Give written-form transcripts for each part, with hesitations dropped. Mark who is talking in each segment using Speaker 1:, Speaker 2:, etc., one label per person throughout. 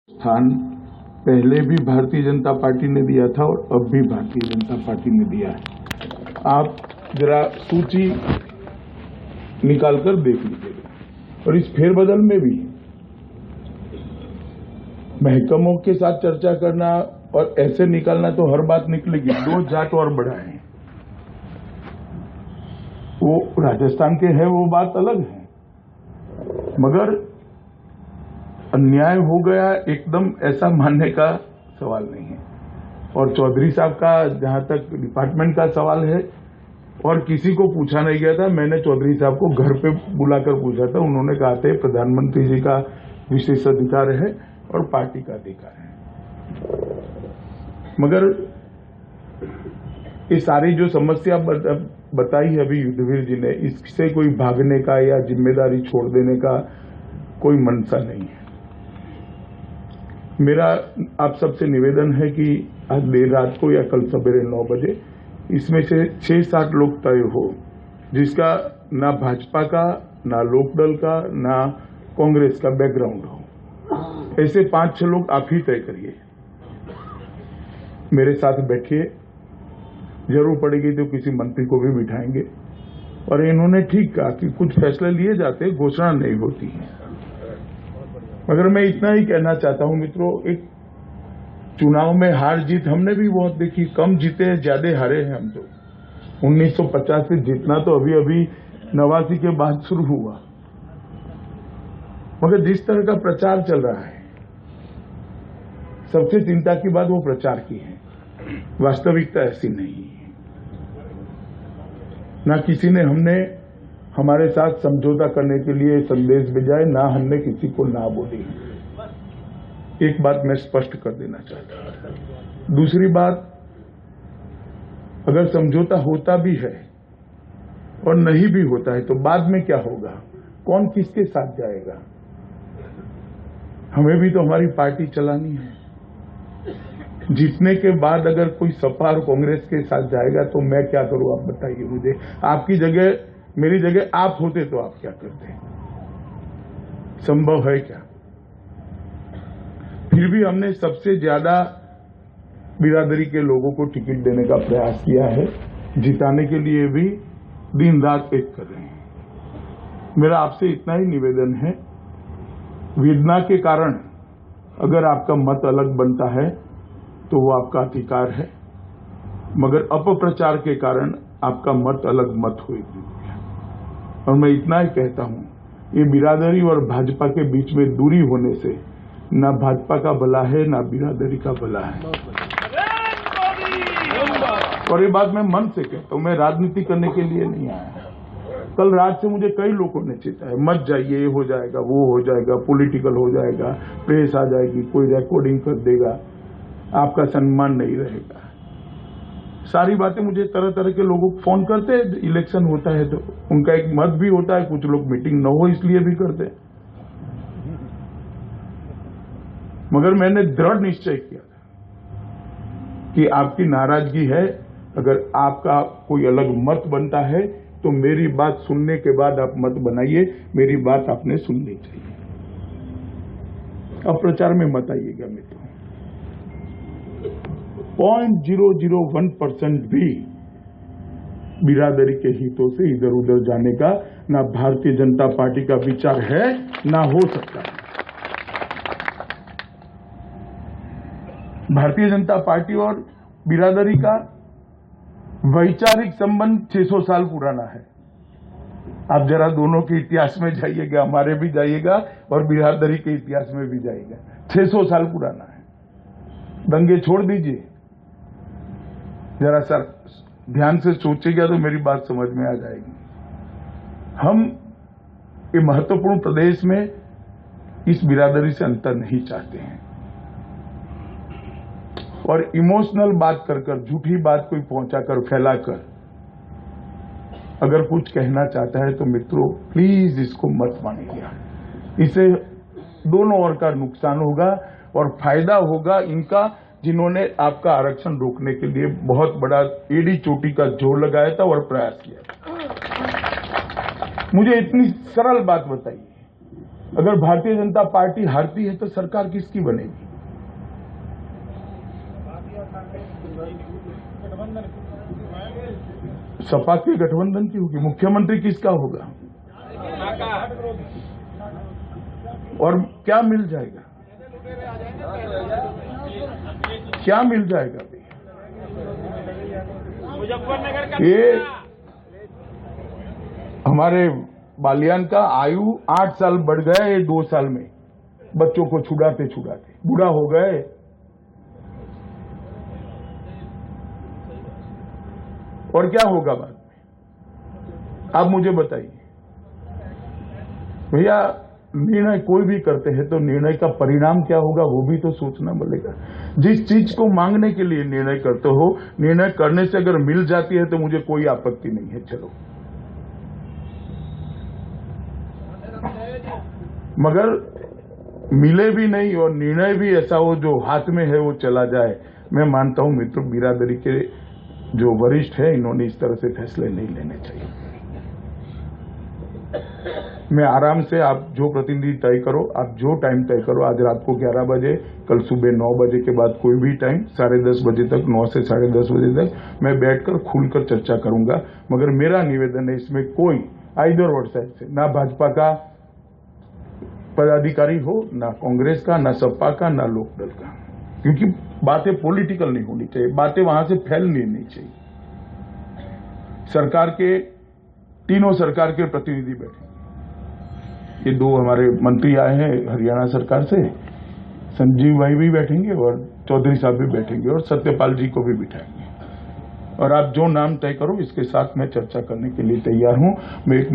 Speaker 1: स्थान पहले भी भारतीय जनता पार्टी ने दिया था और अब भी भारतीय जनता पार्टी ने दिया है। आप जरा सूची निकालकर देख लीजिएगा। और इस फेरबदल में भी महकमों के साथ चर्चा करना और ऐसे निकालना तो हर बात निकलेगी। 2 जाट और बढ़ाए, वो राजस्थान के हैं, वो बात अलग है, मगर अन्याय हो गया एकदम ऐसा मानने का सवाल नहीं है। और चौधरी साहब का जहां तक डिपार्टमेंट का सवाल है, और किसी को पूछा नहीं गया था, मैंने चौधरी साहब को घर पे बुलाकर पूछा था। उन्होंने कहा था प्रधानमंत्री जी का विशेष अधिकार है और पार्टी का अधिकार है। मगर ये सारी जो समस्या बताई है अभी युद्धवीर जी ने, इससे कोई भागने का या जिम्मेदारी छोड़ देने का कोई मंशा नहीं है। मेरा आप सबसे निवेदन है कि आज देर रात को या कल सवेरे 9 बजे इसमें से 6-7 लोग तय हो, जिसका ना भाजपा का, ना लोकदल का, ना कांग्रेस का बैकग्राउंड हो। ऐसे 5-6 लोग आप ही तय करिए, मेरे साथ बैठिए, जरूर पड़ेगी तो किसी मंत्री को भी बिठाएंगे। और इन्होंने ठीक कहा कि कुछ फैसले लिए जाते, घोषणा नहीं होती है। मगर मैं इतना ही कहना चाहता हूं मित्रों, एक चुनाव में हार जीत हमने भी बहुत देखी, कम जीते ज्यादा हारे हैं हम तो। 1950 से जीतना तो अभी अभी 89 के बाद शुरू हुआ। मगर जिस तरह का प्रचार चल रहा है, सबसे चिंता की बात वो प्रचार की है, वास्तविकता ऐसी नहीं है। ना किसी ने हमने हमारे साथ समझौता करने के लिए संदेश भेजा है, ना हमने किसी को ना बोली। एक बात मैं स्पष्ट कर देना चाहता हूं। दूसरी बात, अगर समझौता होता भी है और नहीं भी होता है तो बाद में क्या होगा, कौन किसके साथ जाएगा? हमें भी तो हमारी पार्टी चलानी है। जीतने के बाद अगर कोई सपा और कांग्रेस के साथ जाएगा तो मैं क्या करूं, आप बताइए मुझे। आपकी जगह, मेरी जगह आप होते तो आप क्या करते? संभव है क्या? फिर भी हमने सबसे ज्यादा बिरादरी के लोगों को टिकट देने का प्रयास किया है, जिताने के लिए भी दिन रात एक कर रहे हैं। मेरा आपसे इतना ही निवेदन है, वेदना के कारण अगर आपका मत अलग बनता है तो वो आपका अधिकार है, मगर अपप्रचार के कारण आपका मत अलग मत होगी। और मैं इतना ही कहता हूं, ये बिरादरी और भाजपा के बीच में दूरी होने से ना भाजपा का भला है ना बिरादरी का भला है। और ये बात मैं मन से कहता हूं, मैं राजनीति करने के लिए नहीं आया। कल रात से मुझे कई लोगों ने चेताया, मत जाइए, ये हो जाएगा, वो हो जाएगा, पॉलिटिकल हो जाएगा, प्रेस आ जाएगी, कोई रिकॉर्डिंग कर देगा, आपका सम्मान नहीं रहेगा। सारी बातें मुझे तरह तरह के लोगों को फोन करते हैं, इलेक्शन होता है तो उनका एक मत भी होता है, कुछ लोग मीटिंग न हो इसलिए भी करते हैं। मगर मैंने दृढ़ निश्चय किया था कि आपकी नाराजगी है, अगर आपका कोई अलग मत बनता है तो मेरी बात सुनने के बाद आप मत बनाइए, मेरी बात आपने सुननी चाहिए। अब प्रचार में मत आइएगा मित्रों। 0.001% भी बिरादरी के हितों से इधर उधर जाने का ना भारतीय जनता पार्टी का विचार है, ना हो सकता है। भारतीय जनता पार्टी और बिरादरी का वैचारिक संबंध 600 साल पुराना है। आप जरा दोनों के इतिहास में जाइएगा, हमारे भी जाइएगा और बिरादरी के इतिहास में भी जाइएगा, 600 साल पुराना है। दंगे छोड़ दीजिए, जरा सर ध्यान से सोचिएगा तो मेरी बात समझ में आ जाएगी। हम ये महत्वपूर्ण प्रदेश में इस बिरादरी से अंतर नहीं चाहते हैं। और इमोशनल बात कर झूठी बात कोई पहुंचाकर फैलाकर अगर कुछ कहना चाहता है तो मित्रों प्लीज इसको मत मानिएगा। इससे दोनों ओर का नुकसान होगा और फायदा होगा इनका, जिन्होंने आपका आरक्षण रोकने के लिए बहुत बड़ा एड़ी चोटी का जोर लगाया था और प्रयास किया था। मुझे इतनी सरल बात बताइए, अगर भारतीय जनता पार्टी हारती है तो सरकार किसकी बनेगी? सपा के गठबंधन की होगी। मुख्यमंत्री किसका होगा? और क्या मिल जाएगा? क्या मिल जाएगा? ये हमारे बालियान का आयु 8 साल बढ़ गए 2 साल में, बच्चों को छुड़ाते छुड़ाते बूढ़ा हो गए। और क्या होगा बाद में? आप मुझे बताइए भैया। निर्णय कोई भी करते हैं तो निर्णय का परिणाम क्या होगा वो भी तो सोचना पड़ेगा। जिस चीज को मांगने के लिए निर्णय करते हो, निर्णय करने से अगर मिल जाती है तो मुझे कोई आपत्ति नहीं है, चलो। मगर मिले भी नहीं और निर्णय भी ऐसा हो जो हाथ में है वो चला जाए, मैं मानता हूं मित्रों बिरादरी के जो वरिष्ठ है इन्होंने इस तरह से फैसले नहीं लेने चाहिए। मैं आराम से, आप जो प्रतिनिधि तय करो, आप जो टाइम तय करो, आज रात को 11 बजे, कल सुबह 9 बजे के बाद कोई भी टाइम, 10:30 बजे तक, 9 से 10:30 बजे तक मैं बैठकर खुलकर चर्चा करूंगा। मगर मेरा निवेदन है इसमें कोई आइदर और साइड से, ना भाजपा का पदाधिकारी हो, ना कांग्रेस का, ना सपा का, ना लोकदल का, क्योंकि बातें पॉलिटिकल नहीं होनी चाहिए, बातें वहां से फैलनी नहीं चाहिए। सरकार के, तीनों सरकार के प्रतिनिधि बैठे, ये 2 हमारे मंत्री आए हैं हरियाणा सरकार से, संजीव भाई भी बैठेंगे और चौधरी साहब भी बैठेंगे और सत्यपाल जी को भी बिठाएंगे। और आप जो नाम तय करो इसके साथ मैं चर्चा करने के लिए तैयार हूं।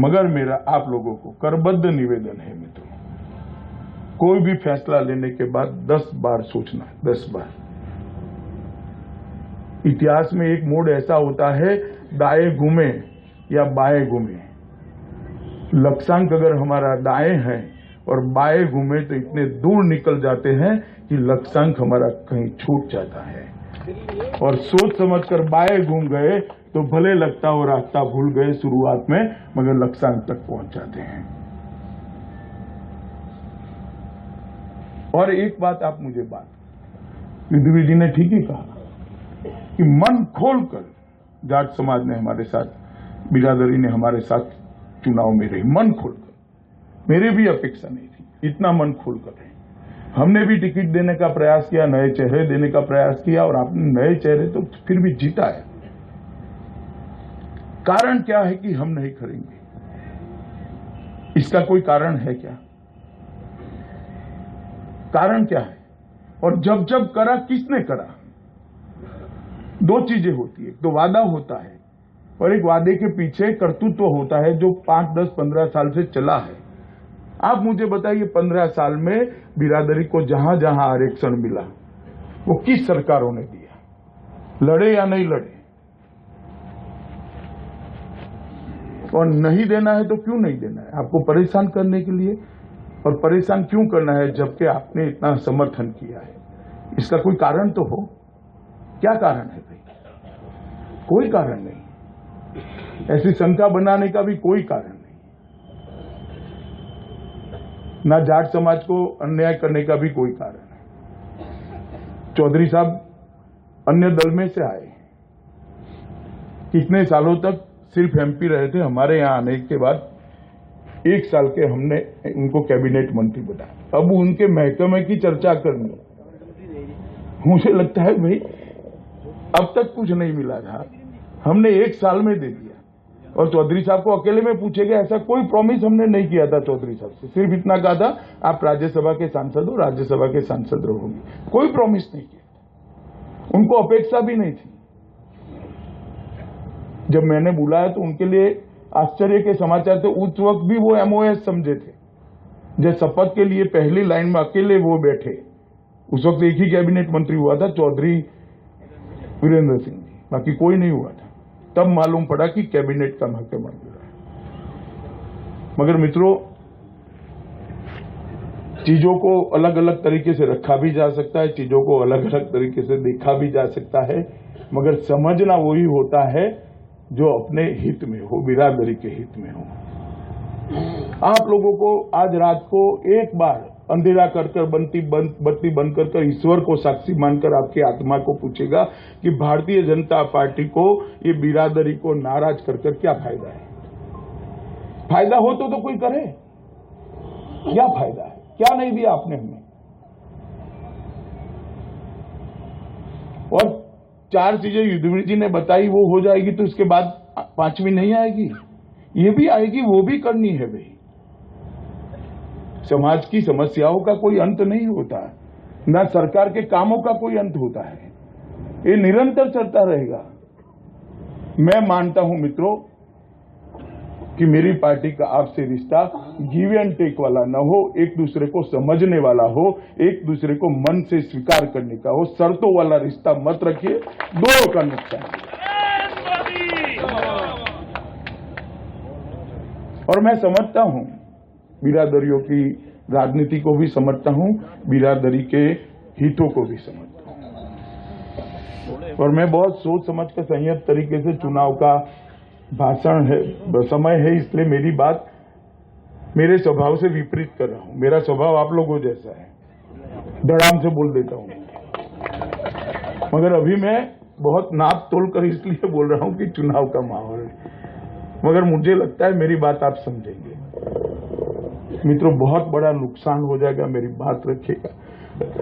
Speaker 1: मगर मेरा आप लोगों को करबद्ध निवेदन है मित्रों, कोई भी फैसला लेने के बाद 10 बार सोचना, 10 बार। इतिहास में एक मोड़ ऐसा होता है, दाएं घूमे या बाएं घूमे, लक्ष्यांक अगर हमारा दाएं है और बाएं घूमे तो इतने दूर निकल जाते हैं कि लक्ष्यांक हमारा कहीं छूट जाता है। और सोच समझकर बाएं घूम गए तो भले लगता हो रास्ता भूल गए शुरुआत में, मगर लक्ष्यांक तक पहुंच जाते हैं। और एक बात आप मुझे पृथ्वी जी ने ठीक ही कहा कि मन खोलकर जाट समाज ने हमारे साथ, बिरादरी ने हमारे साथ चुनाव में रही, मन खोलकर। मेरी भी अपेक्षा नहीं थी इतना मन खोलकर रहे। हमने भी टिकट देने का प्रयास किया, नए चेहरे देने का प्रयास किया और आपने नए चेहरे तो फिर भी जीता है। कारण क्या है कि हम नहीं करेंगे? इसका कोई कारण है क्या? कारण क्या है? और जब जब करा किसने करा? 2 चीजें होती है, एक तो वादा होता है और एक वादे के पीछे कर्तृत्व होता है जो 5, 10, 15 साल से चला है। आप मुझे बताइए 15 साल में बिरादरी को जहां जहां आरक्षण मिला वो किस सरकारों ने दिया? लड़े या नहीं लड़े? और नहीं देना है तो क्यों नहीं देना है? आपको परेशान करने के लिए। और परेशान क्यों करना है जबकि आपने इतना समर्थन किया है? इसका कोई कारण तो हो। क्या कारण है भाई? कोई कारण नहीं। ऐसी शंका बनाने का भी कोई कारण नहीं। ना जाट समाज को अन्याय करने का भी कोई कारण नहीं। चौधरी साहब अन्य दल में से आए, कितने सालों तक सिर्फ एमपी रहे थे। हमारे यहां आने के बाद 1 साल के हमने उनको कैबिनेट मंत्री बनाया। अब उनके महकमे की चर्चा करनी, मुझे लगता है भाई अब तक कुछ नहीं मिला था, हमने 1 साल में दे दिया। और चौधरी साहब को अकेले में पूछेगा ऐसा कोई प्रॉमिस हमने नहीं किया था चौधरी साहब से। सिर्फ इतना कहा था आप राज्यसभा के सांसद हो, राज्यसभा के सांसद रहोगे। कोई प्रॉमिस नहीं किया। उनको अपेक्षा भी नहीं थी। जब मैंने बुलाया तो उनके लिए आश्चर्य के समाचार थे। उस वक्त भी वो एमओएस समझे थे। जब शपथ के लिए पहली लाइन में अकेले वो बैठे, उस वक्त एक ही कैबिनेट मंत्री हुआ था, चौधरी वीरेंद्र सिंह जी, बाकी कोई नहीं हुआ था। तब मालूम पड़ा कि कैबिनेट का महकमा मिला है। मगर मित्रों, चीजों को अलग अलग तरीके से रखा भी जा सकता है, चीजों को अलग अलग तरीके से देखा भी जा सकता है, मगर समझना वही होता है जो अपने हित में हो, बिरादरी के हित में हो। आप लोगों को आज रात को एक बार अंधेरा कर बत्ती बंद कर ईश्वर को साक्षी मानकर आपकी आत्मा को पूछेगा कि भारतीय जनता पार्टी को ये बिरादरी को नाराज कर क्या फायदा है। फायदा हो तो कोई करे, क्या फायदा है, क्या नहीं दिया आपने हमें। और 4 चीजें युद्धवीर जी ने बताई वो हो जाएगी तो उसके बाद 5वीं नहीं आएगी, ये भी आएगी, वो भी करनी है भाई। समाज की समस्याओं का कोई अंत नहीं होता, ना सरकार के कामों का कोई अंत होता है, ये निरंतर चलता रहेगा। मैं मानता हूं मित्रों कि मेरी पार्टी का आपसे रिश्ता गिव एंड टेक वाला न हो, एक दूसरे को समझने वाला हो, एक दूसरे को मन से स्वीकार करने का हो। शर्तों वाला रिश्ता मत रखिए, दोनों का नुकसान। और मैं समझता हूं, बिरादरियों की राजनीति को भी समझता हूं, बिरादरी के हितों को भी समझता हूं। और मैं बहुत सोच समझ कर संयत तरीके से चुनाव का भाषण है, समय है, इसलिए मेरी बात मेरे स्वभाव से विपरीत कर रहा हूं। मेरा स्वभाव आप लोगों जैसा है, धड़ाम से बोल देता हूं, मगर अभी मैं बहुत नाप तोल कर इसलिए बोल रहा हूं कि चुनाव का माहौल है। मगर मुझे लगता है मेरी बात आप समझेंगे। मित्रों, बहुत बड़ा नुकसान हो जाएगा, मेरी बात रखिएगा।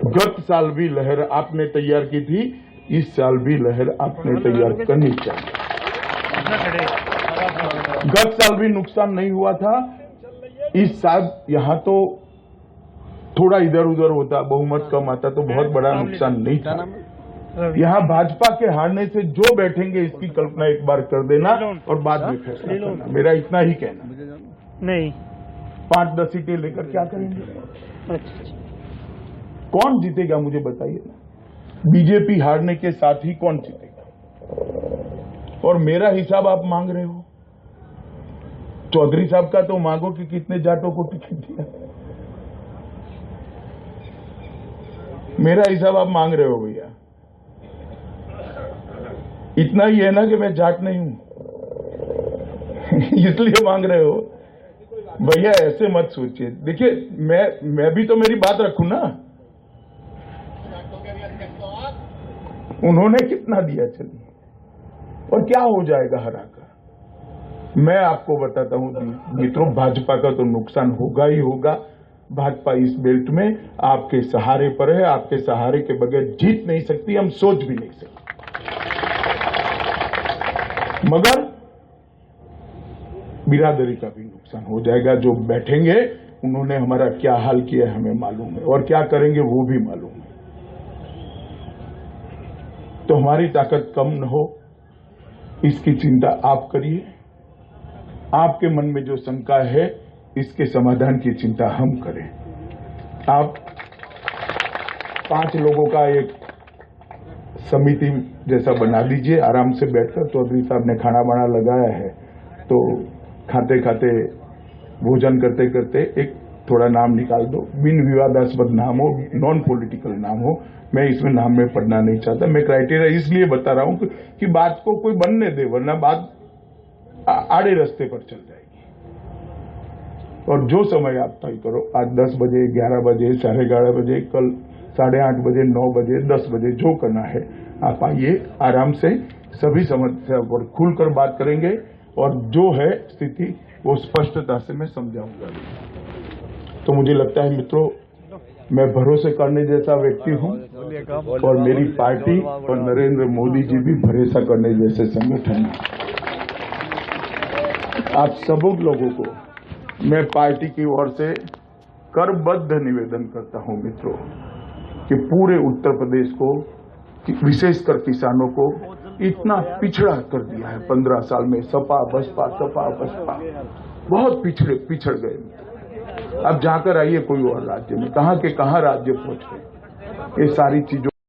Speaker 1: गत साल भी लहर आपने तैयार की थी, इस साल भी लहर आपने तैयार करनी चाहिए। गत साल भी नुकसान नहीं हुआ था, इस साल यहां तो थोड़ा इधर उधर होता, बहुमत कम आता तो बहुत बड़ा नुकसान नहीं था। यहां भाजपा के हारने से जो बैठेंगे इसकी कल्पना एक बार कर देना और बाद में फैसला करना, मेरा इतना ही कहना।
Speaker 2: नहीं
Speaker 1: 5-10 सीटें लेकर क्या करेंगे? कौन जीतेगा मुझे बताइए ना। बीजेपी हारने के साथ ही कौन जीतेगा? और मेरा हिसाब आप मांग रहे हो, चौधरी साहब का तो मांगो कि कितने जाटों को टिकट दिया। मेरा हिसाब आप मांग रहे हो भैया, इतना ही है ना कि मैं जाट नहीं हूं इसलिए मांग रहे हो भैया। ऐसे मत सोचिए, देखिए मैं भी तो मेरी बात रखूं ना। उन्होंने कितना दिया, चलिए, और क्या हो जाएगा हराकर। मैं आपको बताता हूं मित्रों, भाजपा का तो नुकसान होगा ही होगा। भाजपा इस बेल्ट में आपके सहारे पर है, आपके सहारे के बगैर जीत नहीं सकती, हम सोच भी नहीं सकते। मगर बिरादरी का भी नुकसान हो जाएगा। जो बैठेंगे उन्होंने हमारा क्या हाल किया है हमें मालूम है, और क्या करेंगे वो भी मालूम है। तो हमारी ताकत कम न हो, इसकी चिंता आप करिए। आपके मन में जो शंका है, इसके समाधान की चिंता हम करें। आप 5 लोगों का एक समिति जैसा बना दीजिए, आराम से बैठकर। चौधरी साहब ने खाना वाना लगाया है, तो खाते खाते भोजन करते करते एक थोड़ा नाम निकाल दो, बिन विवादास्पद नाम हो, नॉन पॉलिटिकल नाम हो। मैं इसमें नाम में पढ़ना नहीं चाहता, मैं क्राइटेरिया इसलिए बता रहा हूं कि बात को कोई बनने दे, वरना बात आड़े रास्ते पर चल जाएगी। और जो समय आप तय करो, आज 10 बजे, 11 बजे, 11:30 बजे, कल 8:30 बजे, 9 बजे, 10 बजे, जो करना है आप आइए, आराम से सभी समस्या पर खुलकर बात करेंगे, और जो है स्थिति वो स्पष्टता से मैं समझाऊंगा। तो मुझे लगता है मित्रों, मैं भरोसे करने जैसा व्यक्ति हूं, और मेरी पार्टी और नरेंद्र मोदी जी भी भरोसा करने जैसे संगठन हैं। आप सब लोगों को मैं पार्टी की ओर से करबद्ध निवेदन करता हूं मित्रों, कि पूरे उत्तर प्रदेश को, विशेषकर किसानों को इतना पिछड़ा कर दिया है 15 साल में। सपा बसपा बहुत पिछड़ गए। अब जाकर आइए कोई और राज्य में, कहां के कहां राज्य पहुंच गए। ये सारी चीजों